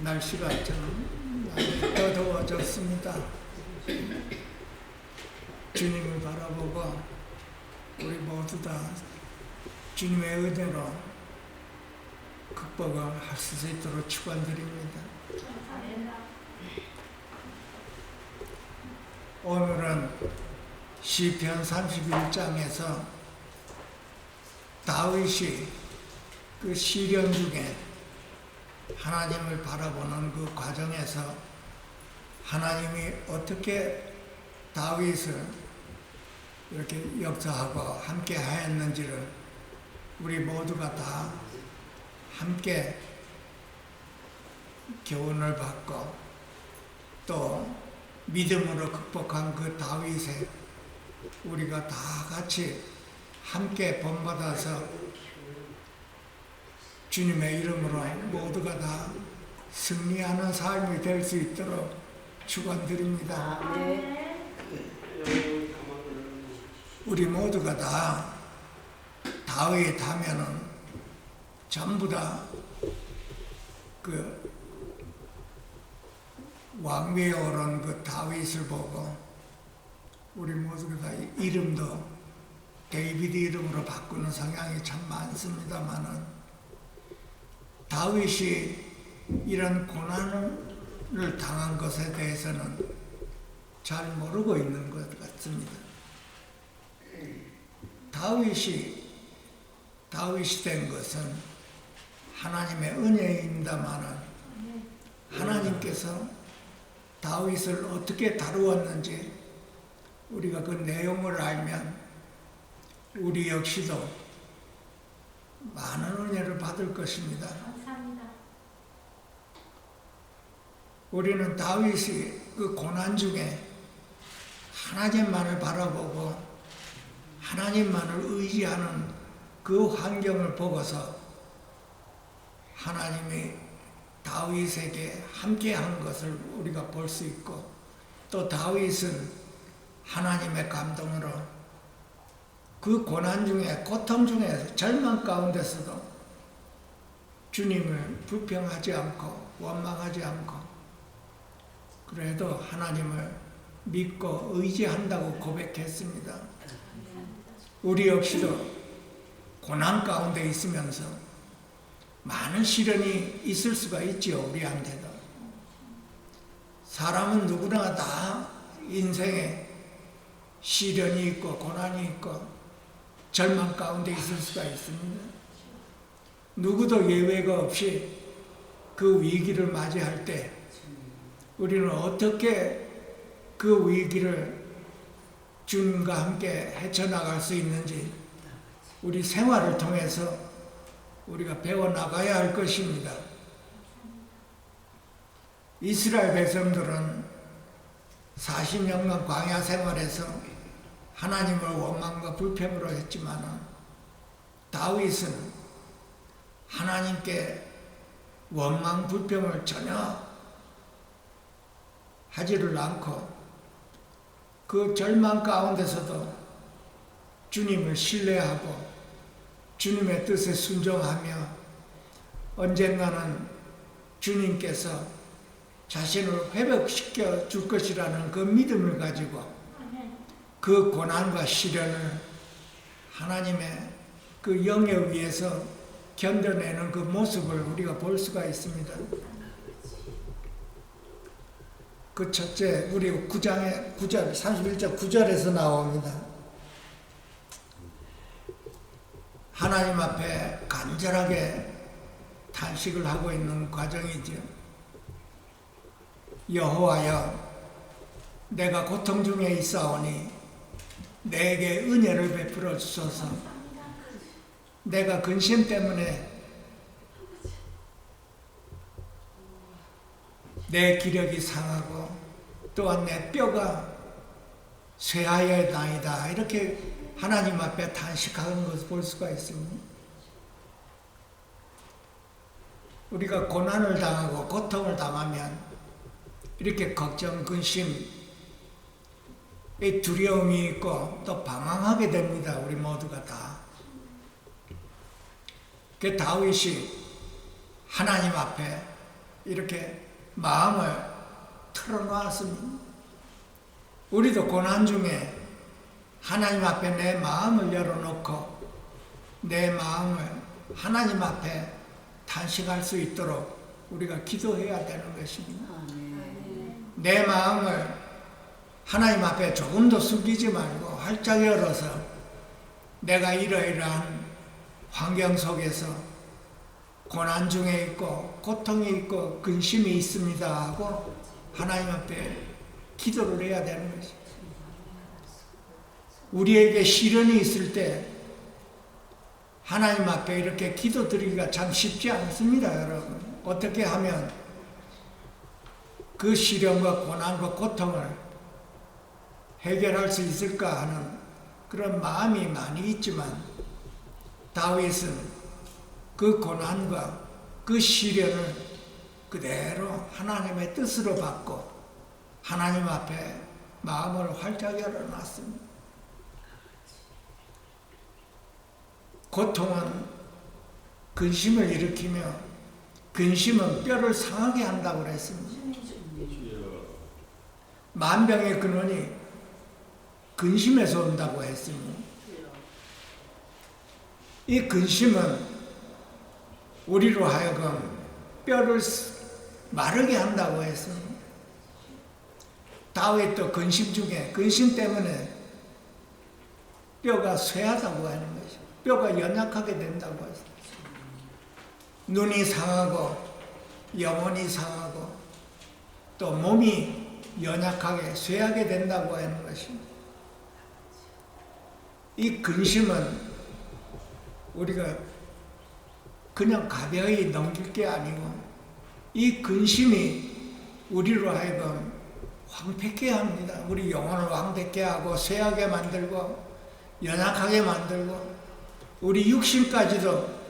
날씨가 좀 더 더워졌습니다. 주님을 바라보고 우리 모두 다 주님의 은혜로 극복을 할 수 있도록 축원드립니다. 오늘은 시편 31장에서 다윗이 그 시련 중에 하나님을 바라보는 그 과정에서 하나님이 어떻게 다윗을 이렇게 역사하고 함께 하였는지를 우리 모두가 다 함께 교훈을 받고 또 믿음으로 극복한 그 다윗에 우리가 다 같이 함께 본받아서 주님의 이름으로 모두가 다 승리하는 삶이 될 수 있도록 축원드립니다. 우리 모두가 다 다윗 하면은 전부 다 그 왕위에 오른 그 다윗을 보고 우리 모두가 다 이름도 데이비드 이름으로 바꾸는 성향이 참 많습니다만은 다윗이 이런 고난을 당한 것에 대해서는 잘 모르고 있는 것 같습니다. 다윗이 된 것은 하나님의 은혜입니다마는 하나님께서 다윗을 어떻게 다루었는지 우리가 그 내용을 알면 우리 역시도 많은 은혜를 받을 것입니다. 감사합니다. 우리는 다윗이 그 고난 중에 하나님만을 바라보고 하나님만을 의지하는 그 환경을 보고서 하나님이 다윗에게 함께한 것을 우리가 볼 수 있고 또 다윗은 하나님의 감동으로 그 고난 중에 고통 중에 절망 가운데서도 주님을 불평하지 않고 원망하지 않고 그래도 하나님을 믿고 의지한다고 고백했습니다. 우리 역시도 고난 가운데 있으면서 많은 시련이 있을 수가 있지요. 우리한테도. 사람은 누구나 다 인생에 시련이 있고 고난이 있고 절망 가운데 있을 수가 있습니다. 누구도 예외가 없이 그 위기를 맞이할 때 우리는 어떻게 그 위기를 주님과 함께 헤쳐나갈 수 있는지 우리 생활을 통해서 우리가 배워나가야 할 것입니다. 이스라엘 백성들은 40년간 광야 생활에서 하나님을 원망과 불평으로 했지만 다윗은 하나님께 원망 불평을 전혀 하지를 않고 그 절망 가운데서도 주님을 신뢰하고 주님의 뜻에 순종하며 언젠가는 주님께서 자신을 회복시켜 줄 것이라는 그 믿음을 가지고 그 고난과 시련을 하나님의 그 영에 의해서 견뎌내는 그 모습을 우리가 볼 수가 있습니다. 그 첫째, 우리 9장의 9절, 31장 9절에서 나옵니다. 하나님 앞에 간절하게 탄식을 하고 있는 과정이죠. 여호와여, 내가 고통 중에 있사오니 내게 은혜를 베풀어 주소서. 내가 근심 때문에 내 기력이 상하고 또한 내 뼈가 쇠하여나이다. 이렇게 하나님 앞에 탄식하는 것을 볼 수가 있습니다. 우리가 고난을 당하고 고통을 당하면 이렇게 걱정, 근심, 두려움이 있고 또 방황하게 됩니다. 우리 모두가 다. 그 다윗이 하나님 앞에 이렇게 마음을 털어놓았습니다. 우리도 고난 중에 하나님 앞에 내 마음을 열어놓고 내 마음을 하나님 앞에 탄식할 수 있도록 우리가 기도해야 되는 것입니다. 내 마음을 하나님 앞에 조금도 숨기지 말고 활짝 열어서 내가 이러이러한 환경 속에서 고난 중에 있고 고통이 있고 근심이 있습니다 하고 하나님 앞에 기도를 해야 되는 것입니다. 우리에게 시련이 있을 때 하나님 앞에 이렇게 기도드리기가 참 쉽지 않습니다, 여러분. 어떻게 하면 그 시련과 고난과 고통을 해결할 수 있을까 하는 그런 마음이 많이 있지만 다윗은 그 고난과 그 시련을 그대로 하나님의 뜻으로 받고 하나님 앞에 마음을 활짝 열어놨습니다. 고통은 근심을 일으키며 근심은 뼈를 상하게 한다고 그랬습니다. 만병의 근원이 근심에서 온다고 했습니다. 이 근심은 우리로 하여금 뼈를 마르게 한다고 했습니다. 다윗도 근심 중에 근심 때문에 뼈가 쇠하다고 하는 것이죠. 뼈가 연약하게 된다고 했습니다. 눈이 상하고 영혼이 상하고 또 몸이 연약하게 쇠하게 된다고 하는 것입니다. 이 근심은 우리가 그냥 가벼이 넘길 게 아니고 이 근심이 우리로 하여금 황폐케 합니다. 우리 영혼을 황폐케 하고 쇠하게 만들고 연약하게 만들고 우리 육신까지도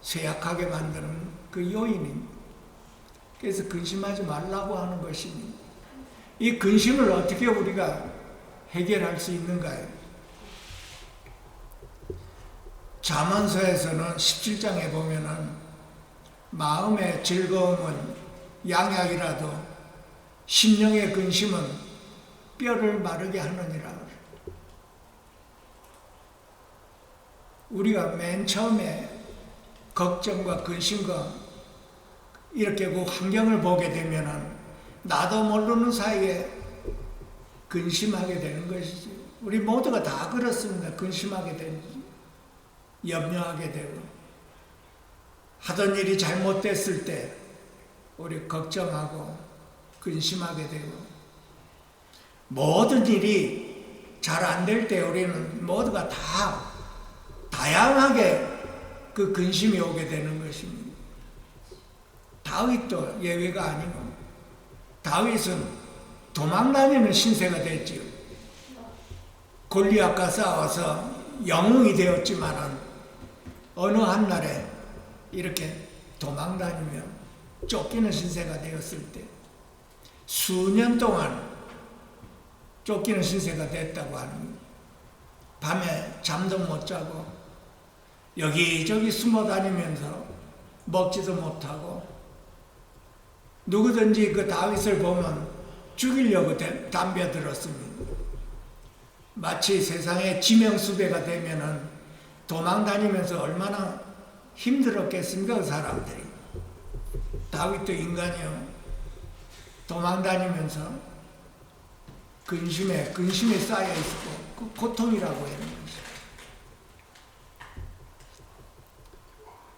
쇠약하게 만드는 그 요인입니다. 그래서 근심하지 말라고 하는 것입니다. 이 근심을 어떻게 우리가 해결할 수 있는가요? 잠언서에서는 17장에 보면은 마음의 즐거움은 양약이라도 심령의 근심은 뼈를 마르게 하느니라. 우리가 맨 처음에 걱정과 근심과 이렇게 그 환경을 보게 되면은 나도 모르는 사이에 근심하게 되는 것이지. 우리 모두가 다 그렇습니다. 근심하게 되는, 염려하게 되고 하던 일이 잘못됐을 때 우리 걱정하고 근심하게 되고 모든 일이 잘 안 될 때 우리는 모두가 다 다양하게 그 근심이 오게 되는 것입니다. 다윗도 예외가 아니고 다윗은 도망다니는 신세가 됐지요. 골리앗과 싸워서 영웅이 되었지만은 어느 한날에 이렇게 도망다니며 쫓기는 신세가 되었을 때 수년 동안 쫓기는 신세가 됐다고 합니다. 밤에 잠도 못 자고 여기저기 숨어 다니면서 먹지도 못하고 누구든지 그 다윗을 보면 죽이려고 덤벼들었습니다. 마치 세상의 지명수배가 되면은 도망다니면서 얼마나 힘들었겠습니까, 그 사람들이. 다윗도 인간이요. 도망다니면서 근심에 쌓여있고 그 고통이라고 하는 것이죠.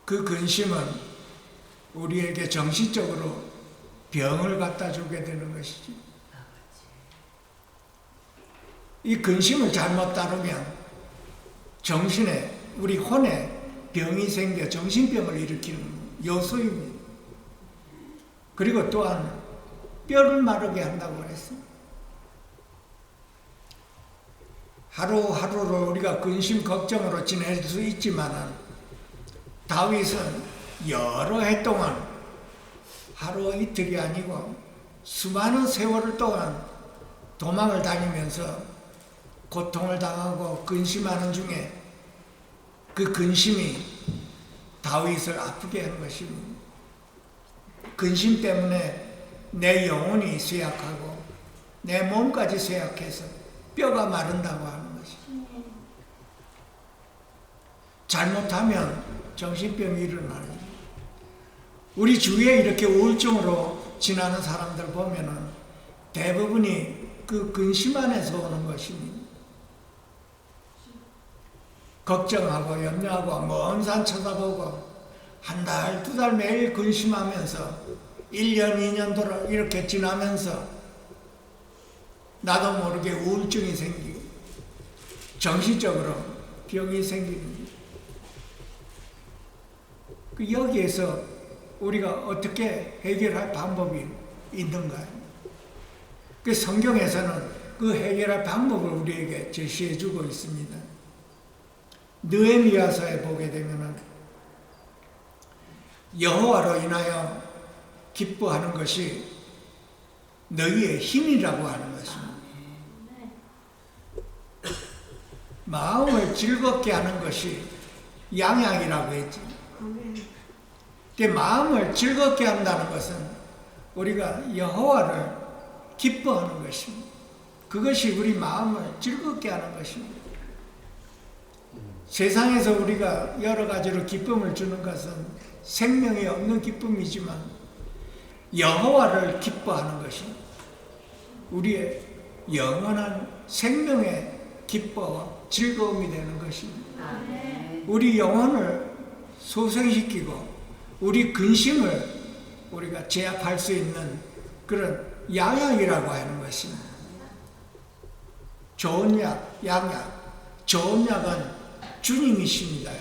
그 근심은 우리에게 정신적으로 병을 갖다 주게 되는 것이지. 이 근심을 잘못 다루면 정신에, 우리 혼에 병이 생겨 정신병을 일으키는 요소입니다. 그리고 또한 뼈를 마르게 한다고 했습니다. 하루하루를 우리가 근심, 걱정으로 지낼 수 있지만 다윗은 여러 해 동안 하루 이틀이 아니고 수많은 세월 동안 도망을 다니면서 고통을 당하고 근심하는 중에 그 근심이 다윗을 아프게 한 것입니다. 근심 때문에 내 영혼이 쇠약하고 내 몸까지 쇠약해서 뼈가 마른다고 하는 것이. 잘못하면 정신병이 일어나는. 우리 주위에 이렇게 우울증으로 지나는 사람들 보면은 대부분이 그 근심 안에서 오는 것입니다. 걱정하고 염려하고 먼 산 쳐다보고 한 달, 두 달 매일 근심하면서 1년, 2년 돌아 이렇게 지나면서 나도 모르게 우울증이 생기고 정신적으로 병이 생기는. 여기에서 우리가 어떻게 해결할 방법이 있는가요? 그 성경에서는 그 해결할 방법을 우리에게 제시해 주고 있습니다. 느헤미야서에 보게 되면은 여호와로 인하여 기뻐하는 것이 너희의 힘이라고 하는 것입니다. 마음을 즐겁게 하는 것이 양약이라고 했지. 마음을 즐겁게 한다는 것은 우리가 여호와를 기뻐하는 것입니다. 그것이 우리 마음을 즐겁게 하는 것입니다. 세상에서 우리가 여러 가지로 기쁨을 주는 것은 생명이 없는 기쁨이지만 여호와를 기뻐하는 것이 우리의 영원한 생명의 기뻐와 즐거움이 되는 것입니다. 우리 영혼을 소생시키고 우리 근심을 우리가 제압할 수 있는 그런 양약이라고 하는 것입니다. 좋은 약, 양약. 좋은 약은 주님이십니다.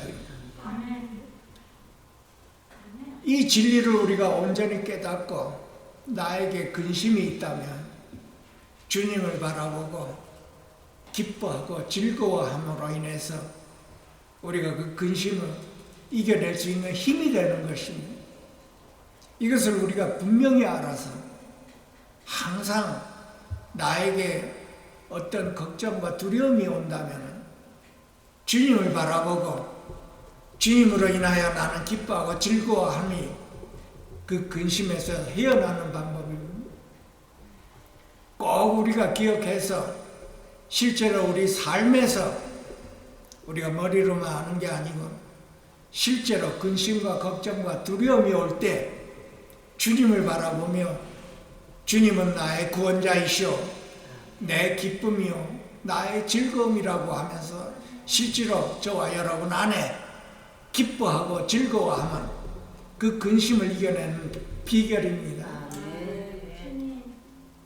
이 진리를 우리가 온전히 깨닫고 나에게 근심이 있다면 주님을 바라보고 기뻐하고 즐거워함으로 인해서 우리가 그 근심을 이겨낼 수 있는 힘이 되는 것입니다. 이것을 우리가 분명히 알아서 항상 나에게 어떤 걱정과 두려움이 온다면 주님을 바라보고 주님으로 인하여 나는 기뻐하고 즐거워함이 그 근심에서 헤어나는 방법입니다. 꼭 우리가 기억해서 실제로 우리 삶에서 우리가 머리로만 아는 게 아니고 실제로 근심과 걱정과 두려움이 올 때 주님을 바라보며 주님은 나의 구원자이시오 내 기쁨이요 나의 즐거움이라고 하면서 실제로 저와 여러분 안에 기뻐하고 즐거워하면 그 근심을 이겨내는 비결입니다.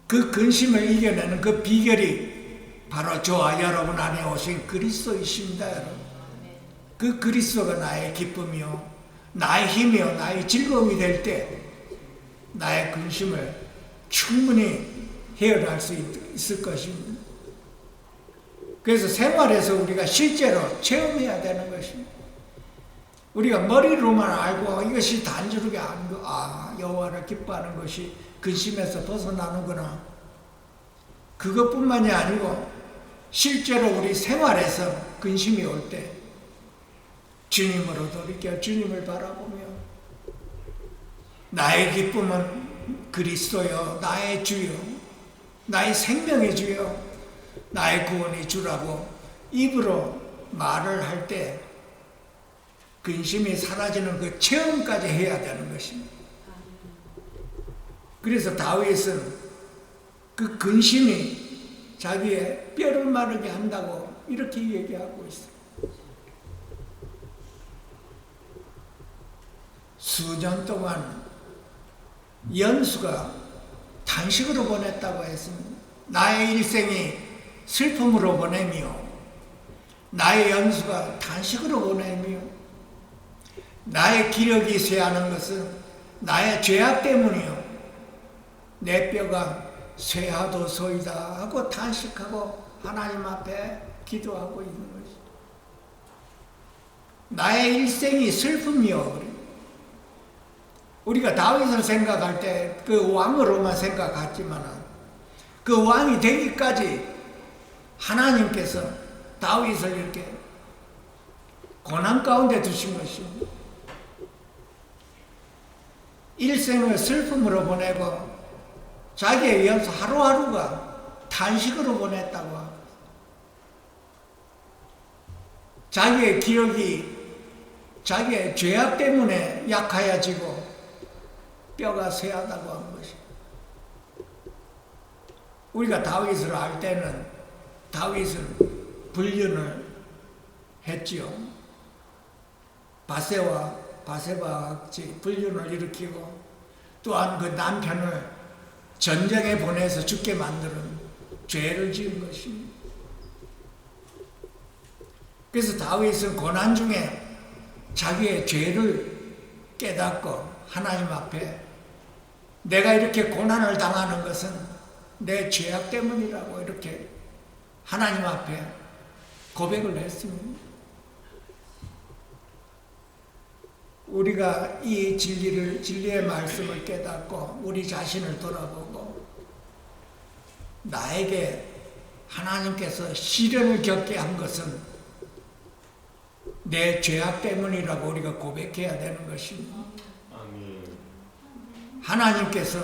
그 근심을 이겨내는 그 비결이 바로 저와 여러분 안에 오신 그리스도이십니다. 여러분. 그 그리스도가 나의 기쁨이요 나의 힘이요 나의 즐거움이 될 때 나의 근심을 충분히 헤어날 수 있을 것입니다. 그래서 생활에서 우리가 실제로 체험해야 되는 것입니다. 우리가 머리로만 알고 이것이 단조롭게 알고 여호와를 기뻐하는 것이 근심에서 벗어나는구나. 그것뿐만이 아니고 실제로 우리 생활에서 근심이 올 때 주님으로 돌이켜 주님을 바라보며 나의 기쁨은 그리스도요 나의 주요 나의 생명의 주요 나의 구원의 주라고 입으로 말을 할 때 근심이 사라지는 그 체험까지 해야 되는 것입니다. 그래서 다윗은 그 근심이 자기의 뼈를 마르게 한다고 이렇게 얘기하고 있어요. 수년 동안 연수가 단식으로 보냈다고 했습니다. 나의 일생이 슬픔으로 보내며 나의 연수가 단식으로 보내며 나의 기력이 쇠하는 것은 나의 죄악 때문이요 내 뼈가 쇠하도소이다 하고 단식하고 하나님 앞에 기도하고 있는 것이 나의 일생이 슬픔이요. 우리가 다윗을 생각할 때 그 왕으로만 생각했지만 그 왕이 되기까지 하나님께서 다윗을 이렇게 고난 가운데 두신 것입니다. 일생을 슬픔으로 보내고 자기의 하루하루가 탄식으로 보냈다고 하고, 자기의 기억이 자기의 죄악 때문에 약하여지고 뼈가 쇠하다고 한 것이. 우리가 다윗을 알 때는 다윗은 불륜을 했지요. 바세바와 같이 불륜을 일으키고, 또한 그 남편을 전쟁에 보내서 죽게 만드는 죄를 지은 것입니다. 그래서 다윗은 고난 중에 자기의 죄를 깨닫고 하나님 앞에 내가 이렇게 고난을 당하는 것은 내 죄악 때문이라고 이렇게 하나님 앞에 고백을 했습니다. 우리가 이 진리의 말씀을 깨닫고 우리 자신을 돌아보고 나에게 하나님께서 시련을 겪게 한 것은 내 죄악 때문이라고 우리가 고백해야 되는 것입니다. 하나님께서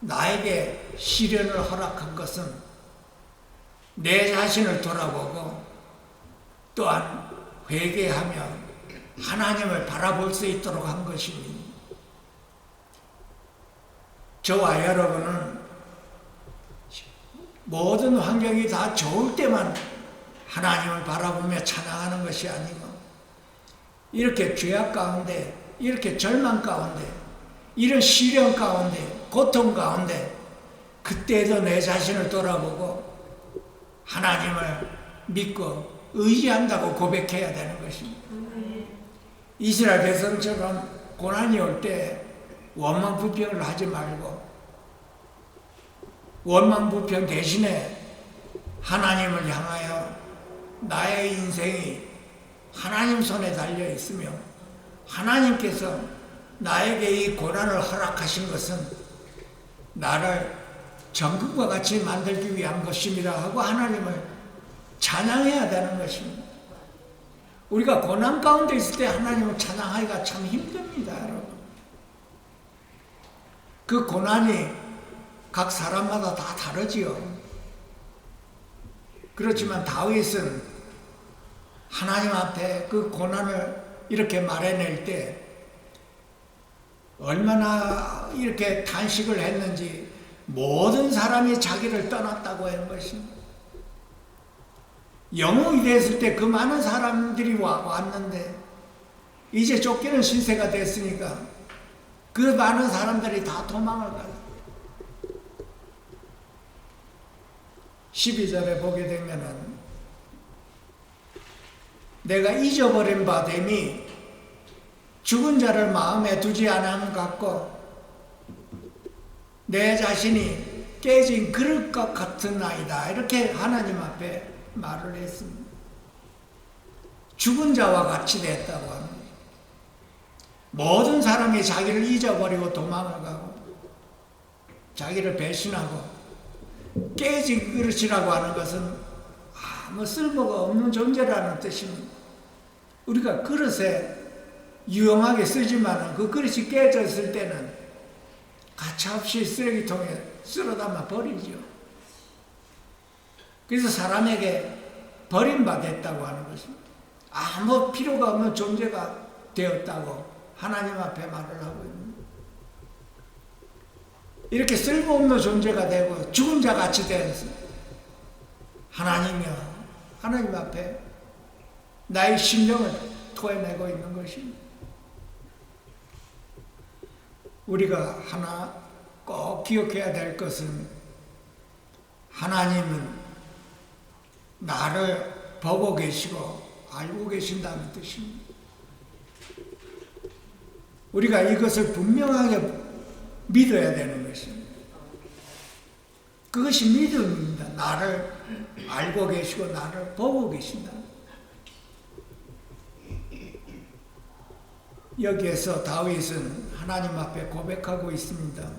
나에게 시련을 허락한 것은 내 자신을 돌아보고 또한 회개하며 하나님을 바라볼 수 있도록 한 것입니다. 저와 여러분은 모든 환경이 다 좋을 때만 하나님을 바라보며 찬양하는 것이 아니고, 이렇게 죄악 가운데, 이렇게 절망 가운데, 이런 시련 가운데, 고통 가운데, 그때도 내 자신을 돌아보고 하나님을 믿고 의지한다고 고백해야 되는 것입니다. 이스라엘 백성처럼 고난이 올 때 원망불평을 하지 말고 원망불평 대신에 하나님을 향하여 나의 인생이 하나님 손에 달려 있으며 하나님께서 나에게 이 고난을 허락하신 것은 나를 정금과 같이 만들기 위한 것입니다 하고 하나님을 찬양해야 되는 것입니다. 우리가 고난 가운데 있을 때 하나님을 찬양하기가 참 힘듭니다, 여러분. 그 고난이 각 사람마다 다 다르지요. 그렇지만 다윗은 하나님 앞에 그 고난을 이렇게 말해낼 때 얼마나 이렇게 탄식을 했는지, 모든 사람이 자기를 떠났다고 하는 것입니다. 영웅이 됐을 때 그 많은 사람들이 왔는데 이제 쫓기는 신세가 됐으니까 그 많은 사람들이 다 도망을 가요. 12절에 보게 되면은 내가 잊어버린 바 됨이 죽은 자를 마음에 두지 않은 것 같고 내 자신이 깨진 그릇 것 같은 아이다, 이렇게 하나님 앞에 말을 했습니다. 죽은 자와 같이 됐다고 합니다. 모든 사람이 자기를 잊어버리고 도망을 가고 자기를 배신하고 깨진 그릇이라고 하는 것은 아무 쓸모가 없는 존재라는 뜻입니다. 우리가 그릇에 유용하게 쓰지만 그 그릇이 깨졌을 때는 가차없이 쓰레기통에 쓸어 담아 버리죠. 그래서 사람에게 버림받았다고 하는 것입니다. 아무 필요가 없는 존재가 되었다고 하나님 앞에 말을 하고 있습니다. 이렇게 쓸모없는 존재가 되고 죽은 자 같이 된 하나님이여, 하나님 앞에 나의 심령을 토해내고 있는 것입니다. 우리가 하나 꼭 기억해야 될 것은 하나님은 나를 보고 계시고 알고 계신다는 뜻입니다. 우리가 이것을 분명하게 믿어야 되는 것입니다. 그것이 믿음입니다. 나를 알고 계시고 나를 보고 계신다. 여기에서 다윗은 하나님 앞에 고백하고 있습니다.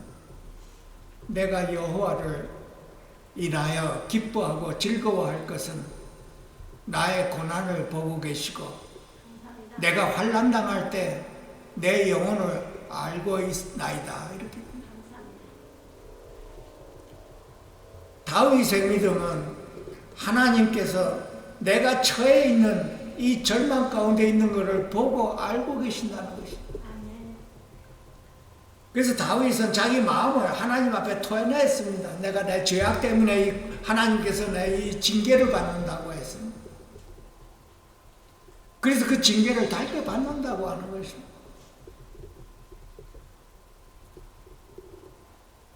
내가 여호와를 인하여 기뻐하고 즐거워할 것은 나의 고난을 보고 계시고 내가 환난 당할 때 내 영혼을 알고 있나이다. 이렇게. 다윗의 믿음은 하나님께서 내가 처해 있는 이 절망 가운데 있는 것을 보고 알고 계신다는 것입니다. 그래서 다윗은 자기 마음을 하나님 앞에 토해냈습니다. 내가 내 죄악 때문에 하나님께서 내 이 징계를 받는다고 했습니다. 그래서 그 징계를 달게 받는다고 하는 것입니다.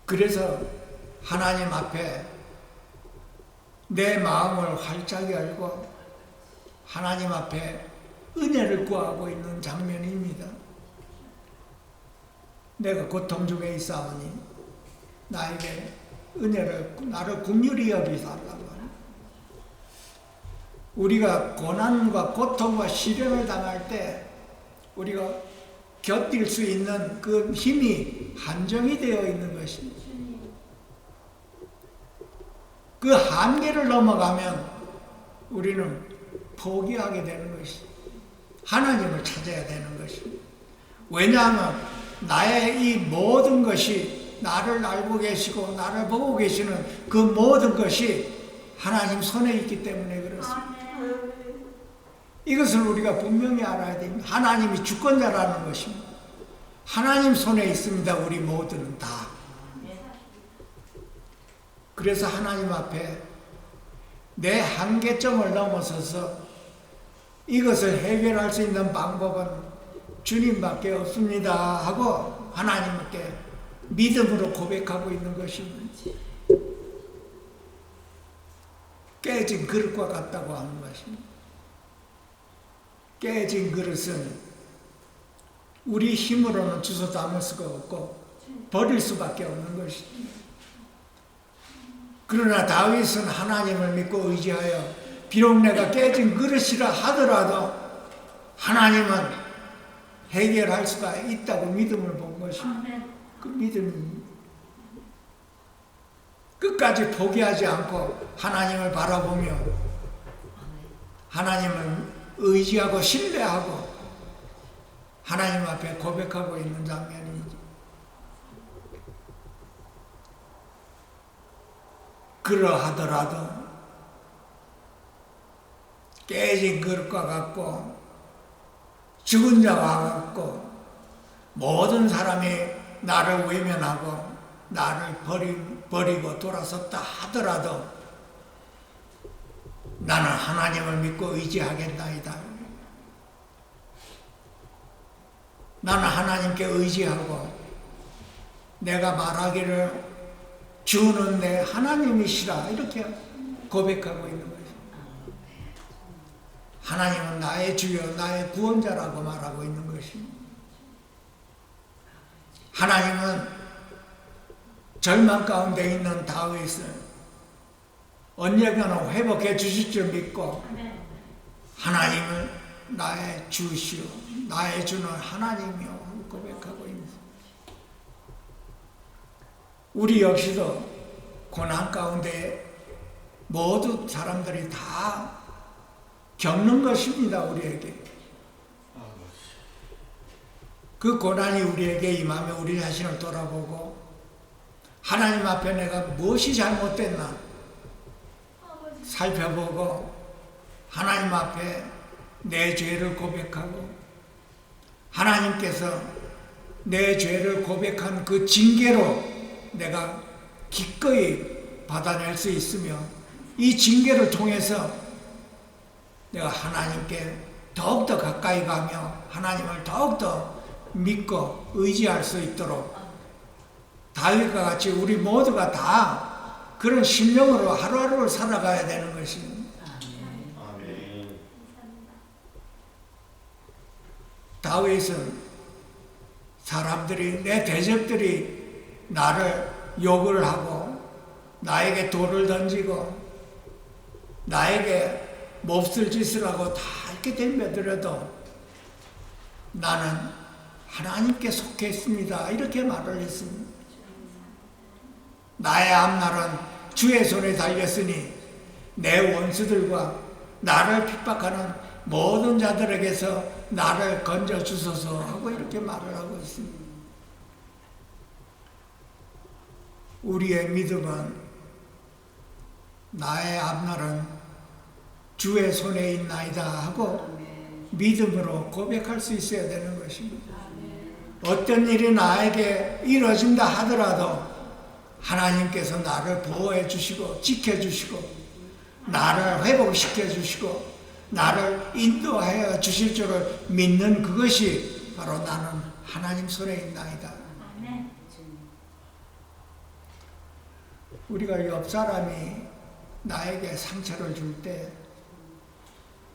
그래서 하나님 앞에 내 마음을 활짝 열고 하나님 앞에 은혜를 구하고 있는 장면입니다. 내가 고통 중에 있사오니 나에게 은혜를, 나를 긍휼히 여기달라고. 우리가 고난과 고통과 시련을 당할 때 우리가 견딜 수 있는 그 힘이 한정이 되어 있는 것입니다. 그 한계를 넘어가면 우리는 포기하게 되는 것입니다. 하나님을 찾아야 되는 것입니다. 왜냐하면 나의 이 모든 것이 나를 알고 계시고 나를 보고 계시는 그 모든 것이 하나님 손에 있기 때문에 그렇습니다. 이것을 우리가 분명히 알아야 됩니다. 하나님이 주권자라는 것입니다. 하나님 손에 있습니다. 우리 모두는 다. 그래서 하나님 앞에 내 한계점을 넘어서서 이것을 해결할 수 있는 방법은 주님밖에 없습니다 하고 하나님께 믿음으로 고백하고 있는 것입니다. 깨진 그릇과 같다고 하는 것입니다. 깨진 그릇은 우리 힘으로는 주워 담을 수가 없고 버릴 수밖에 없는 것입니다. 그러나 다윗은 하나님을 믿고 의지하여 비록 내가 깨진 그릇이라 하더라도 하나님은 해결할 수가 있다고 믿음을 본 것입니다. 그 믿음입니다. 끝까지 포기하지 않고 하나님을 바라보며 하나님을 의지하고 신뢰하고 하나님 앞에 고백하고 있는 장면이죠. 그러하더라도 깨진 그릇과 같고 죽은 자와 같고 모든 사람이 나를 외면하고 나를 버리고 돌아섰다 하더라도 나는 하나님을 믿고 의지하겠나이다. 나는 하나님께 의지하고 내가 말하기를 주는 내 하나님이시라 이렇게 고백하고 있는 거죠. 하나님은 나의 주여 나의 구원자라고 말하고 있는 것입니다. 하나님은 절망 가운데 있는 다윗을 언젠가는 회복해 주실 줄 믿고 하나님을 나의 주시오 나의 주는 하나님이요 고백하고 있습니다. 우리 역시도 고난 가운데 모두 사람들이 다 겪는 것입니다. 우리에게 그 고난이 우리에게 임하면 우리 자신을 돌아보고 하나님 앞에 내가 무엇이 잘못됐나 살펴보고 하나님 앞에 내 죄를 고백하고 하나님께서 내 죄를 고백한 그 징계로 내가 기꺼이 받아낼 수 있으며 이 징계를 통해서 내가 하나님께 더욱더 가까이 가며 하나님을 더욱더 믿고 의지할 수 있도록 다윗과 같이 우리 모두가 다 그런 심령으로 하루하루를 살아가야 되는 것입니다. 아멘. 다윗은 사람들이 내 대적들이 나를 욕을 하고 나에게 돌을 던지고 나에게 몹쓸 짓을 하고 다 이렇게 덤벼들어도 나는 하나님께 속해 있습니다. 이렇게 말을 했습니다. 나의 앞날은 주의 손에 달렸으니 내 원수들과 나를 핍박하는 모든 자들에게서 나를 건져 주소서 하고 이렇게 말을 하고 있습니다. 우리의 믿음은 나의 앞날은 주의 손에 있나이다 하고 믿음으로 고백할 수 있어야 되는 것입니다. 어떤 일이 나에게 이루어진다 하더라도 하나님께서 나를 보호해 주시고 지켜주시고 나를 회복시켜 주시고 나를 인도하여 주실 줄을 믿는 그것이 바로 나는 하나님 손에 있나이다. 우리가 옆 사람이 나에게 상처를 줄 때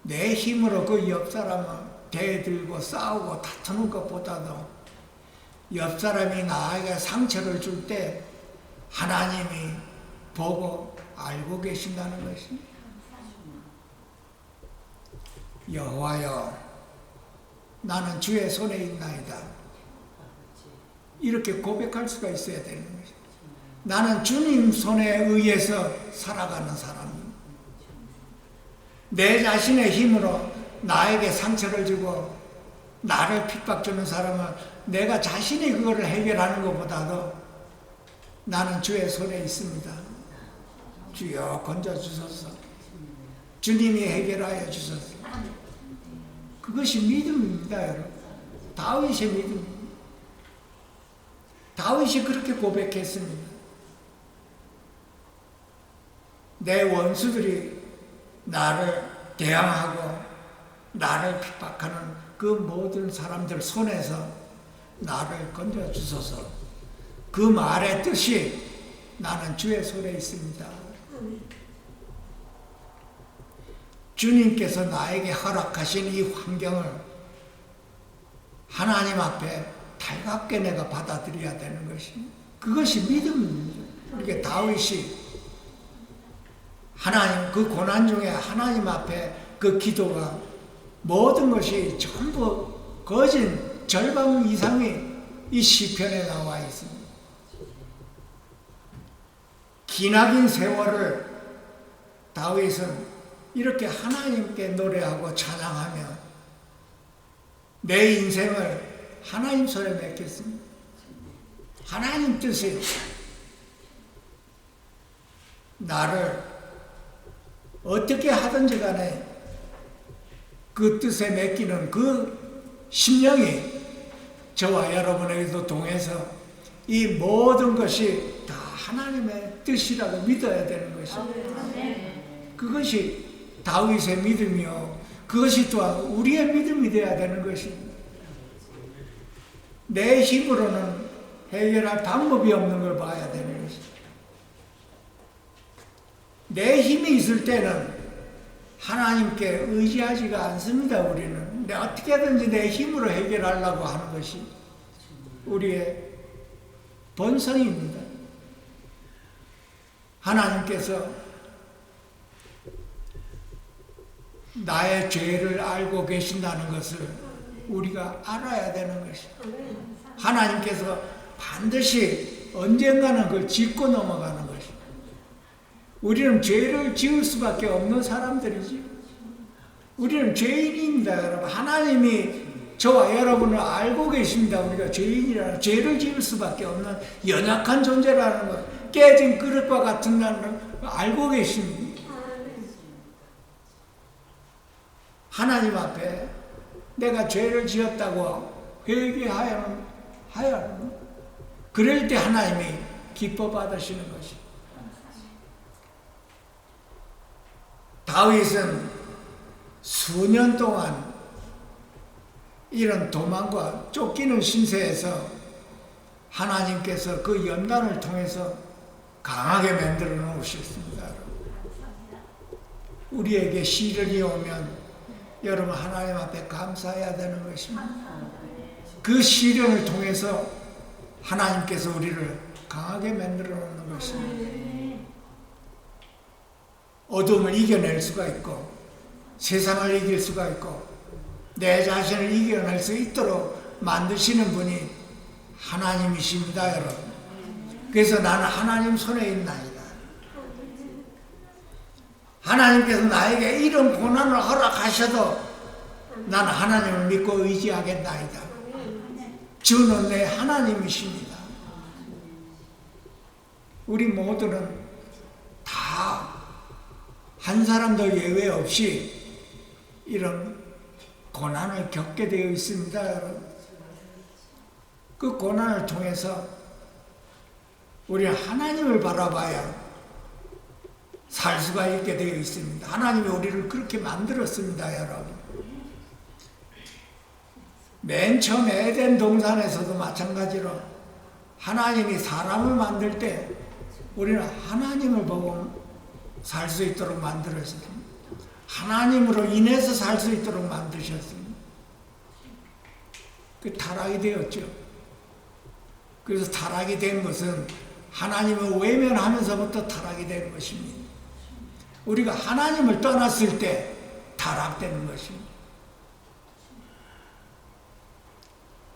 내 힘으로 그 옆 사람을 대들고 싸우고 다투는 것보다도 옆 사람이 나에게 상처를 줄 때 하나님이 보고 알고 계신다는 것입니다. 여호와여, 나는 주의 손에 있나이다. 이렇게 고백할 수가 있어야 되는 것입니다. 나는 주님 손에 의해서 살아가는 사람입니다. 내 자신의 힘으로 나에게 상처를 주고 나를 핍박주는 사람은 내가 자신이 그거를 해결하는 것보다도 나는 주의 손에 있습니다. 주여 건져주소서. 주님이 해결하여 주소서. 그것이 믿음입니다, 여러분. 다윗의 믿음입니다. 다윗이 그렇게 고백했습니다. 내 원수들이 나를 대항하고 나를 핍박하는 그 모든 사람들 손에서 나를 건져주소서. 그 말의 뜻이 나는 주의 손에 있습니다. 주님께서 나에게 허락하신 이 환경을 하나님 앞에 달갑게 내가 받아들여야 되는 것입니다. 그것이 믿음입니다. 그러니까 다윗이 하나님 그 고난 중에 하나님 앞에 그 기도가 모든 것이 전부 거진 절반 이상이 이 시편에 나와 있습니다. 기나긴 세월을 다윗은 이렇게 하나님께 노래하고 찬양하며 내 인생을 하나님 손에 맡겼습니다. 하나님 뜻이 나를 어떻게 하든지 간에 그 뜻에 맡기는 그 심령이 저와 여러분에게도 동해서 이 모든 것이 다 하나님의 뜻이라고 믿어야 되는 것입니다. 그것이 다윗의 믿음이요, 그것이 또한 우리의 믿음이 되어야 되는 것입니다. 내 힘으로는 해결할 방법이 없는 걸 봐야 되는 것입니다. 내 힘이 있을 때는 하나님께 의지하지가 않습니다. 우리는 어떻게든지 내 힘으로 해결하려고 하는 것이 우리의 본성입니다. 하나님께서 나의 죄를 알고 계신다는 것을 우리가 알아야 되는 것입니다. 하나님께서 반드시 언젠가는 그걸 짚고 넘어가는 것입니다. 우리는 죄를 지을 수밖에 없는 사람들이지. 우리는 죄인입니다, 여러분. 하나님이 저와 여러분을 알고 계십니다. 우리가 죄인이라는, 죄를 지을 수밖에 없는 연약한 존재라는 것, 깨진 그릇과 같은 걸 알고 계십니다. 하나님 앞에 내가 죄를 지었다고 회개하여 하는, 그럴 때 하나님이 기뻐 받으시는 것입니다. 다윗은 수년 동안 이런 도망과 쫓기는 신세에서 하나님께서 그 연단을 통해서 강하게 만들어 놓으셨습니다. 우리에게 시련이 오면 여러분 하나님 앞에 감사해야 되는 것입니다. 그 시련을 통해서 하나님께서 우리를 강하게 만들어 놓는 것입니다. 어둠을 이겨낼 수가 있고 세상을 이길 수가 있고 내 자신을 이겨낼 수 있도록 만드시는 분이 하나님이십니다, 여러분. 그래서 나는 하나님 손에 있나이다. 하나님께서 나에게 이런 고난을 허락하셔도 나는 하나님을 믿고 의지하겠나이다. 주는 내 하나님이십니다. 우리 모두는 다 한 사람도 예외 없이 이런 고난을 겪게 되어 있습니다, 여러분. 그 고난을 통해서 우리는 하나님을 바라봐야 살 수가 있게 되어 있습니다. 하나님이 우리를 그렇게 만들었습니다, 여러분. 맨 처음 에덴 동산에서도 마찬가지로 하나님이 사람을 만들 때 우리는 하나님을 보고 살 수 있도록 만들었습니다. 하나님으로 인해서 살 수 있도록 만드셨습니다. 그 타락이 되었죠. 그래서 타락이 된 것은 하나님을 외면하면서부터 타락이 된 것입니다. 우리가 하나님을 떠났을 때 타락되는 것입니다.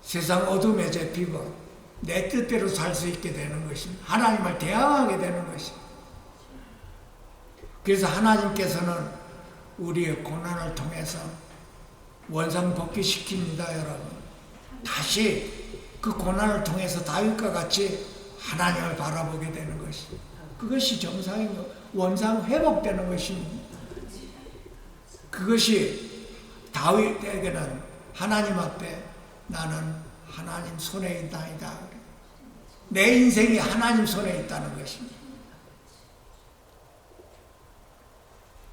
세상 어둠에 잡히고 내 뜻대로 살 수 있게 되는 것입니다. 하나님을 대항하게 되는 것입니다. 그래서 하나님께서는 우리의 고난을 통해서 원상복귀시킵니다, 여러분. 다시 그 고난을 통해서 다윗과 같이 하나님을 바라보게 되는 것입니다. 그것이 정상인 것, 원상 회복되는 것입니다. 그것이 다윗에게는 하나님 앞에 나는 하나님 손에 있나이다. 내 인생이 하나님 손에 있다는 것입니다.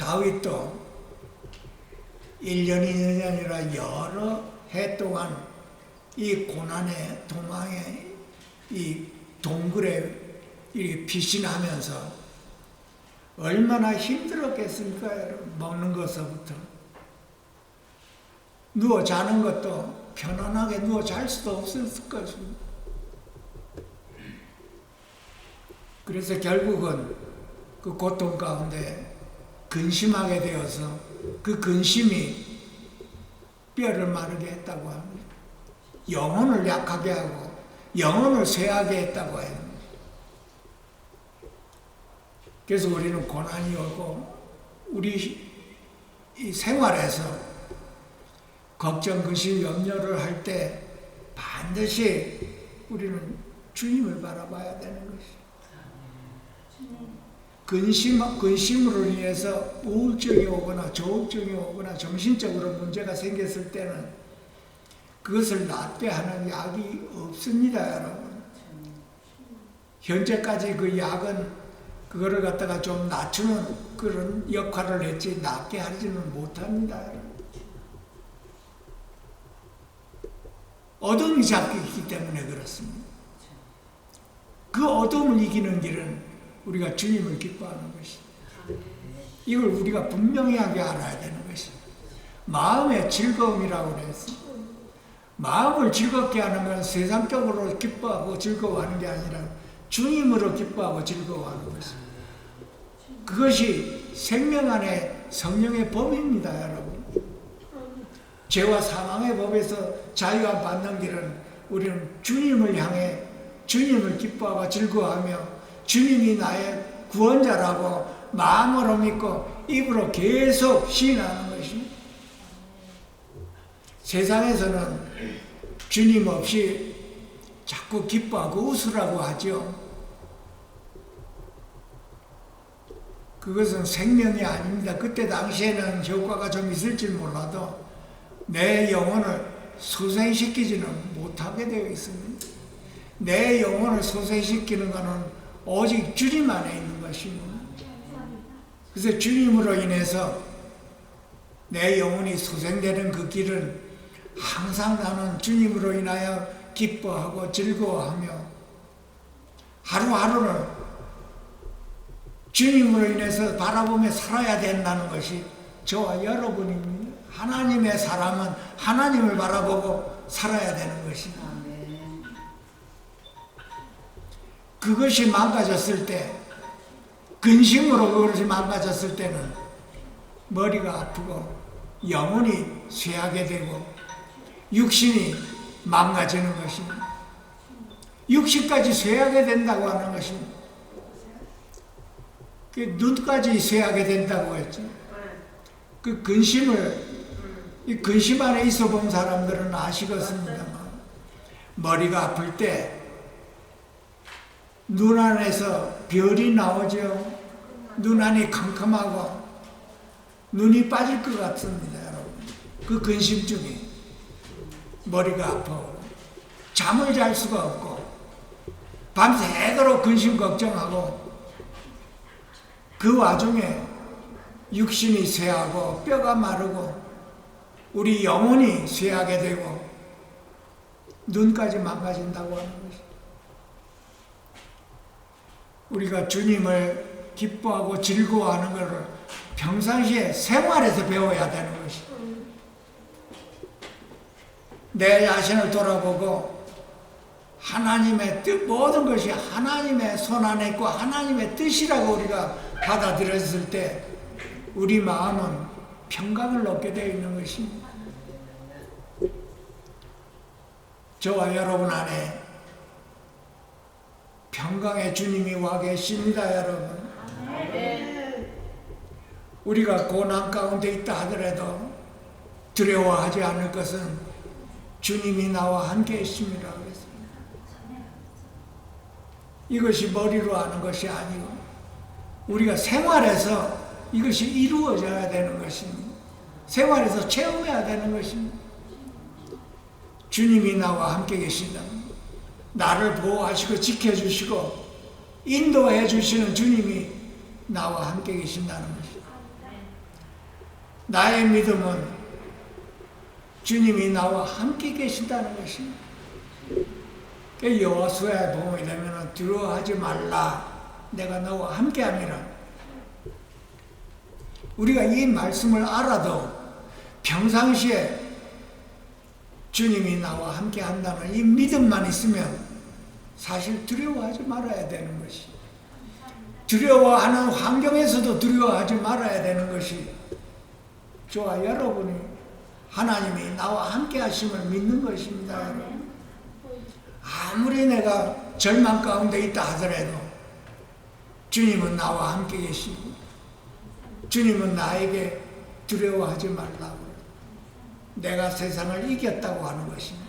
다윗도 1년, 2년이 아니라 여러 해 동안 이 고난의 도망에 이 동굴에 이렇게 피신하면서 얼마나 힘들었겠습니까, 여러분? 먹는 것서부터 누워 자는 것도 편안하게 누워 잘 수도 없었을 것입니다. 그래서 결국은 그 고통 가운데 근심하게 되어서 그 근심이 뼈를 마르게 했다고 합니다. 영혼을 약하게 하고 영혼을 쇠하게 했다고 합니다. 그래서 우리는 고난이 오고 우리 이 생활에서 걱정, 근심, 염려를 할 때 반드시 우리는 주님을 바라봐야 되는 것입니다. 근심으로 인해서 우울증이 오거나 조울증이 오거나 정신적으로 문제가 생겼을 때는 그것을 낫게 하는 약이 없습니다, 여러분. 현재까지 그 약은 그거를 갖다가 좀 낮추는 그런 역할을 했지 낫게 하지는 못합니다, 여러분. 어둠이 잡혀 있기 때문에 그렇습니다. 그 어둠을 이기는 길은 우리가 주님을 기뻐하는 것입니다. 이걸 우리가 분명하게 알아야 되는 것입니다. 마음의 즐거움이라고 그랬습니다. 마음을 즐겁게 하는 건 세상적으로 기뻐하고 즐거워하는 게 아니라 주님으로 기뻐하고 즐거워하는 것입니다. 그것이 생명 안에 성령의 법입니다, 여러분. 죄와 사망의 법에서 자유함 받는 길은 우리는 주님을 향해 주님을 기뻐하고 즐거워하며 주님이 나의 구원자라고 마음으로 믿고 입으로 계속 시인하는 것입니다. 세상에서는 주님 없이 자꾸 기뻐하고 웃으라고 하죠. 그것은 생명이 아닙니다. 그때 당시에는 효과가 좀 있을지 몰라도 내 영혼을 소생시키지는 못하게 되어 있습니다. 내 영혼을 소생시키는 것은 오직 주님 안에 있는 것입니다. 그래서 주님으로 인해서 내 영혼이 소생되는 그 길은 항상 나는 주님으로 인하여 기뻐하고 즐거워하며 하루하루를 주님으로 인해서 바라보며 살아야 된다는 것이 저와 여러분입니다. 하나님의 사람은 하나님을 바라보고 살아야 되는 것입니다. 그것이 망가졌을 때, 근심으로 그것이 망가졌을 때는 머리가 아프고 영혼이 쇠하게 되고 육신이 망가지는 것입니다. 육신까지 쇠하게 된다고 하는 것입니다. 그 눈까지 쇠하게 된다고 했죠. 그 이 근심 안에 있어 본 사람들은 아시겠습니다만 머리가 아플 때 눈 안에서 별이 나오죠. 눈 안이 캄캄하고 눈이 빠질 것 같습니다, 여러분. 그 근심증이 머리가 아파오고 잠을 잘 수가 없고 밤새도록 근심 걱정하고 그 와중에 육신이 쇠하고 뼈가 마르고 우리 영혼이 쇠하게 되고 눈까지 망가진다고 하는 것입니다. 우리가 주님을 기뻐하고 즐거워하는 것을 평상시에 생활에서 배워야 되는 것입니다. 내 자신을 돌아보고 하나님의 뜻, 모든 것이 하나님의 손 안에 있고 하나님의 뜻이라고 우리가 받아들였을 때 우리 마음은 평강을 얻게 되어 있는 것입니다. 저와 여러분 안에 평강의 주님이 와 계십니다, 여러분. 우리가 고난 가운데 있다 하더라도 두려워하지 않을 것은 주님이 나와 함께 있습니다. 그랬습니다. 이것이 머리로 하는 것이 아니고 우리가 생활에서 이것이 이루어져야 되는 것입니다. 생활에서 체험해야 되는 것입니다. 주님이 나와 함께 계신다. 나를 보호하시고 지켜주시고 인도해 주시는 주님이 나와 함께 계신다는 것입니다. 나의 믿음은 주님이 나와 함께 계신다는 것입니다. 여호수아에 보게 되면 두려워하지 말라, 내가 너와 함께 함이라. 우리가 이 말씀을 알아도 평상시에 주님이 나와 함께 한다는 이 믿음만 있으면 사실 두려워하지 말아야 되는 것이, 두려워하는 환경에서도 두려워하지 말아야 되는 것이 저와 여러분이 하나님이 나와 함께 하심을 믿는 것입니다. 여러분. 아무리 내가 절망 가운데 있다 하더라도 주님은 나와 함께 계시고 주님은 나에게 두려워하지 말라고, 내가 세상을 이겼다고 하는 것입니다.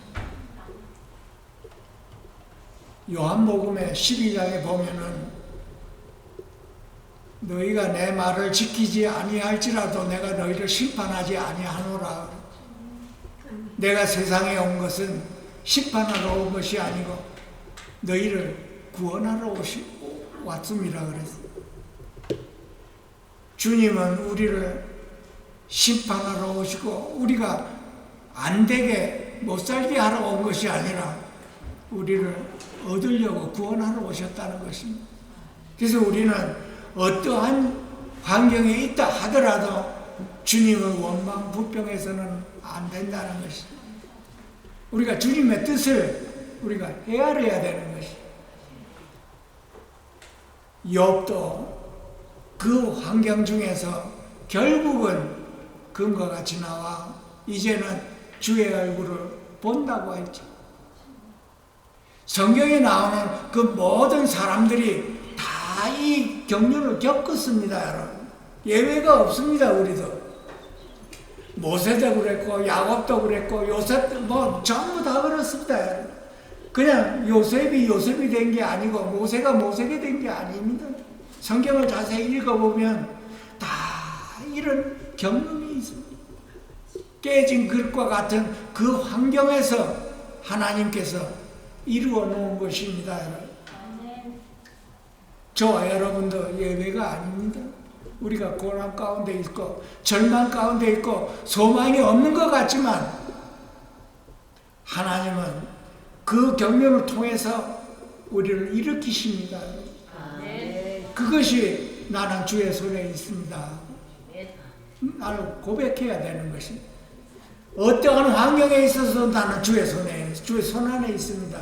요한복음의 12장에 보면은 너희가 내 말을 지키지 아니할지라도 내가 너희를 심판하지 아니하노라. 내가 세상에 온 것은 심판하러 온 것이 아니고 너희를 구원하러 왔음이라 그랬어요. 주님은 우리를 심판하러 오시고 우리가 안 되게 못 살게 하러 온 것이 아니라 우리를 얻으려고 구원하러 오셨다는 것입니다. 그래서 우리는 어떠한 환경에 있다 하더라도 주님의 원망 불평해서는 안 된다는 것입니다. 우리가 주님의 뜻을 우리가 헤아려야 되는 것입니다. 욥도 그 환경 중에서 결국은 금과 같이 나와 이제는 주의 얼굴을 본다고 했죠. 성경에 나오는 그 모든 사람들이 다 이 경륜을 겪었습니다, 여러분. 예외가 없습니다, 우리도. 모세도 그랬고, 야곱도 그랬고, 요셉도 뭐 전부 다 그렇습니다, 여러분. 그냥 요셉이 된 게 아니고, 모세가 된 게 아닙니다. 성경을 자세히 읽어보면 다 이런 경륜이 있습니다. 깨진 그릇과 같은 그 환경에서 하나님께서 이루어 놓은 것입니다, 여러분. 저와 여러분도 예외가 아닙니다. 우리가 고난 가운데 있고 절망 가운데 있고 소망이 없는 것 같지만 하나님은 그 경륜을 통해서 우리를 일으키십니다. 그것이 나는 주의 손에 있습니다. 나를 고백해야 되는 것입니다. 어떠한 환경에 있어서 나는 주의 손 안에 있습니다.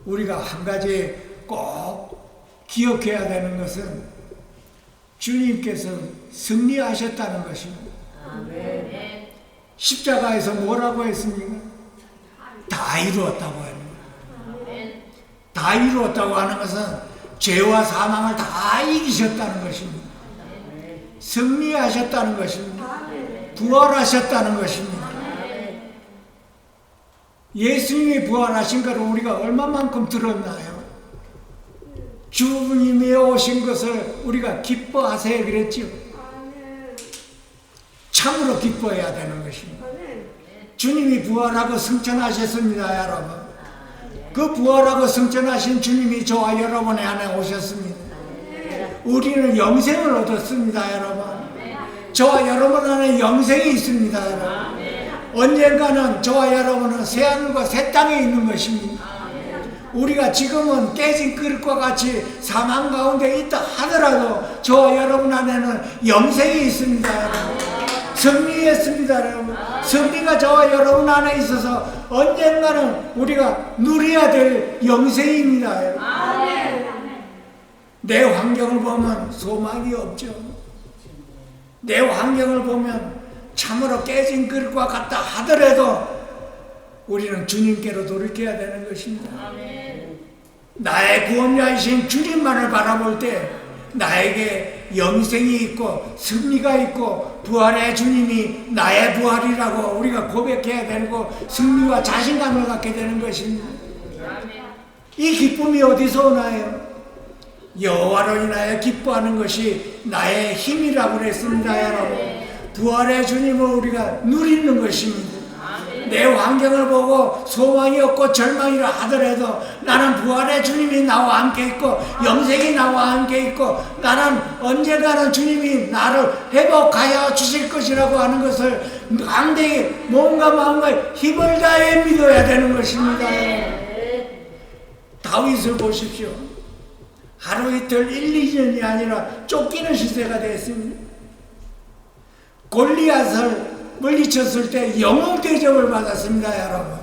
우리가 한 가지 꼭 기억해야 되는 것은 주님께서 승리하셨다는 것입니다. 십자가에서 뭐라고 했습니까? 다 이루었다고 합니다. 다 이루었다고 하는 것은 죄와 사망을 다 이기셨다는 것입니다. 승리하셨다는 것입니다. 부활하셨다는 것입니다. 예수님이 부활하신 것을 우리가 얼마만큼 들었나요? 주님이 오신 것을 우리가 기뻐하세요 그랬죠. 참으로 기뻐해야 되는 것입니다. 주님이 부활하고 승천하셨습니다, 여러분. 그 부활하고 승천하신 주님이 저와 여러분의 안에 오셨습니다. 우리는 영생을 얻었습니다, 여러분. 저와 여러분 안에 영생이 있습니다, 여러분. 언젠가는 저와 여러분은 새하늘과 새 땅에 있는 것입니다. 우리가 지금은 깨진 그릇과 같이 사망 가운데 있다 하더라도 저와 여러분 안에는 영생이 있습니다, 여러분. 승리했습니다, 여러분. 승리가 저와 여러분 안에 있어서 언젠가는 우리가 누려야 될 영생입니다, 여러분. 내 환경을 보면 소망이 없죠. 내 환경을 보면 참으로 깨진 그릇과 같다 하더라도 우리는 주님께로 돌이켜야 되는 것입니다. 나의 구원자이신 주님만을 바라볼 때 나에게 영생이 있고 승리가 있고 부활의 주님이 나의 부활이라고 우리가 고백해야 되고 승리와 자신감을 갖게 되는 것입니다. 이 기쁨이 어디서 오나요? 여호와로 인하여 기뻐하는 것이 나의 힘이라고 그랬습니다, 여러분. 부활의 주님을 우리가 누리는 것입니다. 내 환경을 보고 소망이 없고 절망이라 하더라도 나는 부활의 주님이 나와 함께 있고 영생이 나와 함께 있고 나는 언젠가는 주님이 나를 회복하여 주실 것이라고 하는 것을 강대히 몸과 마음과 힘을 다해 믿어야 되는 것입니다. 다윗을 보십시오. 하루 이틀 1, 2년이 아니라 쫓기는 시대가 됐습니다. 골리앗을 물리쳤을 때 영웅 대접을 받았습니다, 여러분.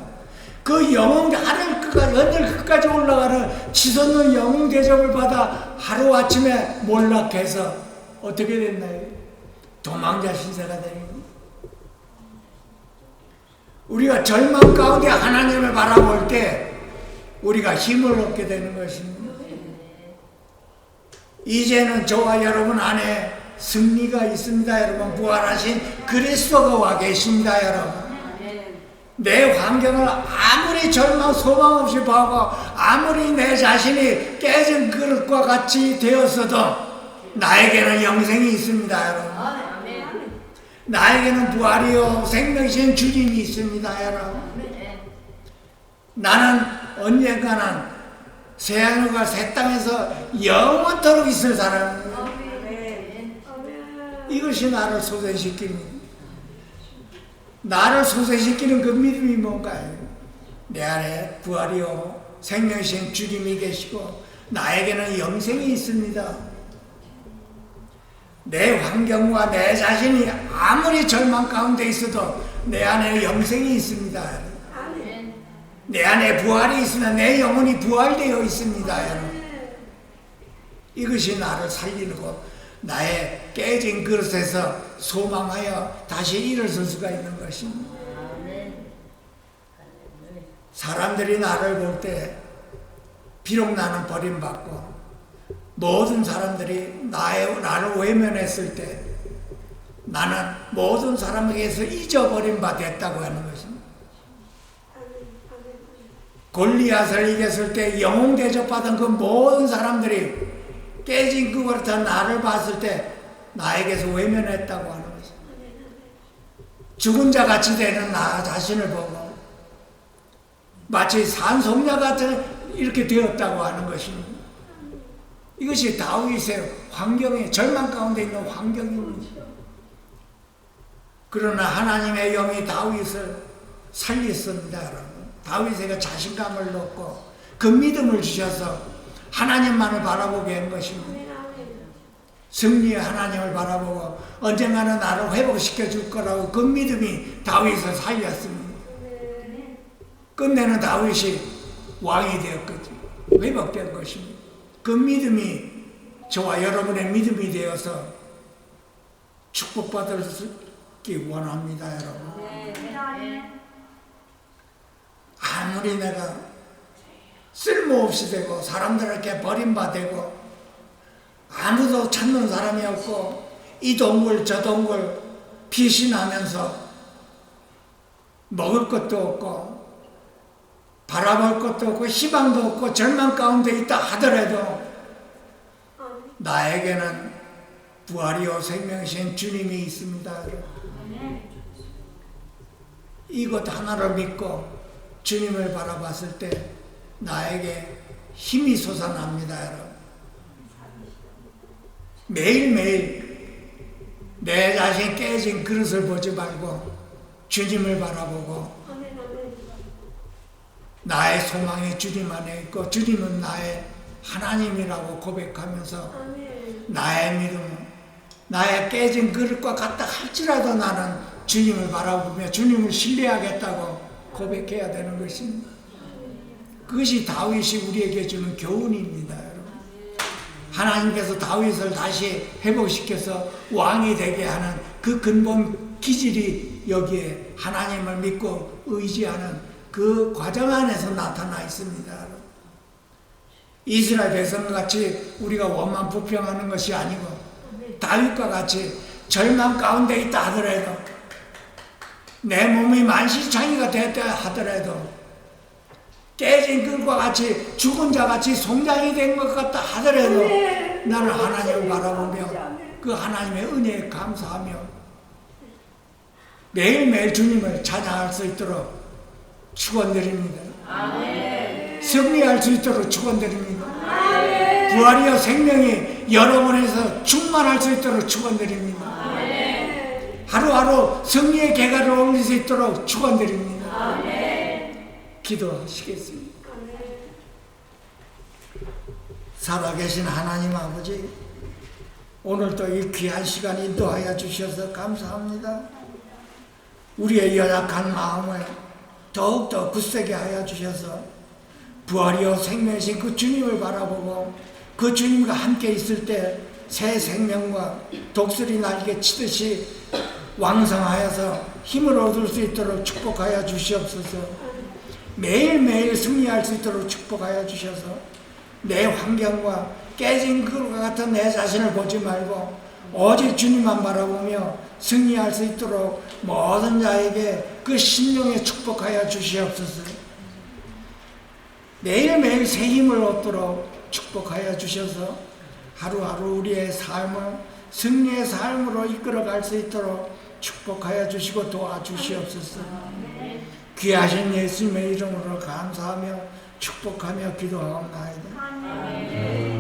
그 영웅 하늘 끝까지 언제 끝까지 올라가는 치솟는 영웅 대접을 받아 하루 아침에 몰락해서 어떻게 됐나요? 도망자 신세가 됩니다. 우리가 절망 가운데 하나님을 바라볼 때 우리가 힘을 얻게 되는 것입니다. 이제는 저와 여러분 안에 승리가 있습니다, 여러분. 부활하신 그리스도가 와 계십니다, 여러분. 내 환경을 아무리 절망 소망 없이 보고 아무리 내 자신이 깨진 그릇과 같이 되었어도 나에게는 영생이 있습니다, 여러분. 나에게는 부활이요 생명이신 주님이 있습니다, 여러분. 나는 언젠가는 새하늘과 새 땅에서 영원토록 있을 사람입니다. 이것이 나를 소생시킵니다. 나를 소생시키는 그 믿음이 뭔가요? 내 안에 부활이요 생명이신 주님이 계시고 나에게는 영생이 있습니다. 내 환경과 내 자신이 아무리 절망 가운데 있어도 내 안에 영생이 있습니다. 내 안에 부활이 있으면 내 영혼이 부활되어 있습니다, 여러분. 이것이 나를 살리고 나의 깨진 그릇에서 소망하여 다시 일어설 수가 있는 것입니다. 사람들이 나를 볼 때 비록 나는 버림받고 모든 사람들이 나를 외면했을 때 나는 모든 사람에게서 잊어버린 바 됐다고 하는 것입니다. 골리앗을 이겼을 때 영웅 대접받은 그 모든 사람들이 깨진 그걸 다 나를 봤을 때 나에게서 외면했다고 하는 것입니다. 죽은 자 같이 되는 나 자신을 보고 마치 산송냐 같은 이렇게 되었다고 하는 것입니다. 이것이 다윗의 환경에 절망 가운데 있는 환경입니다. 그러나 하나님의 영이 다윗을 살렸습니다, 여러분. 다윗에게 자신감을 얻고 그 믿음을 주셔서 하나님만을 바라보게 한 것입니다. 승리의 하나님을 바라보고 언젠가는 나를 회복시켜 줄 거라고 그 믿음이 다윗을 살렸습니다. 끝내는 다윗이 왕이 되었거든요. 회복된 것입니다. 그 믿음이 저와 여러분의 믿음이 되어서 축복받기 원합니다, 여러분. 아무리 내가 쓸모없이 되고 사람들에게 버림받고 아무도 찾는 사람이 없고 이 동굴 저 동굴 피신하면서 먹을 것도 없고 바라볼 것도 없고 희망도 없고 절망 가운데 있다 하더라도 나에게는 부활이요 생명이신 주님이 있습니다. 이것 하나를 믿고 주님을 바라봤을 때 나에게 힘이 솟아납니다. 여러분. 매일매일 내 자신 깨진 그릇을 보지 말고 주님을 바라보고 나의 소망이 주님 안에 있고 주님은 나의 하나님이라고 고백하면서 나의 믿음은 나의 깨진 그릇과 같다 할지라도 나는 주님을 바라보며 주님을 신뢰하겠다고 고백해야 되는 것입니다. 그것이 다윗이 우리에게 주는 교훈입니다. 여러분. 하나님께서 다윗을 다시 회복시켜서 왕이 되게 하는 그 근본 기질이 여기에 하나님을 믿고 의지하는 그 과정 안에서 나타나 있습니다. 이스라엘 백성같이 우리가 원만 불평하는 것이 아니고 다윗과 같이 절망 가운데 있다 하더라도 내 몸이 만신창이가 됐다 하더라도 깨진 그릇과 같이 죽은 자같이 송장이 된 것 같다 하더라도 나는 하나님을 바라보며 그 하나님의 은혜에 감사하며 매일매일 주님을 찬양할 수 있도록 축원드립니다. 승리할 수 있도록 축원드립니다. 부활이요 생명이 여러분에서 충만할 수 있도록 축원드립니다. 하루하루 승리의 계가를 올릴 수 있도록 축원드립니다. 기도하시겠습니다. 살아계신 하나님 아버지, 오늘도 이 귀한 시간 인도하여 주셔서 감사합니다. 우리의 연약한 마음을 더욱더 굳세게 하여 주셔서 부활이요 생명이신 그 주님을 바라보고 그 주님과 함께 있을 때 새 생명과 독수리 날개 치듯이 왕성하여서 힘을 얻을 수 있도록 축복하여 주시옵소서. 매일매일 승리할 수 있도록 축복하여 주셔서 내 환경과 깨진 그릇과 같은 내 자신을 보지 말고 오직 주님만 바라보며 승리할 수 있도록 모든 자에게 그 심령에 축복하여 주시옵소서. 매일매일 새 힘을 얻도록 축복하여 주셔서 하루하루 우리의 삶을 승리의 삶으로 이끌어갈 수 있도록 축복하여 주시고 도와주시옵소서. 귀하신 예수님의 이름으로 감사하며 축복하며 기도하옵나이다.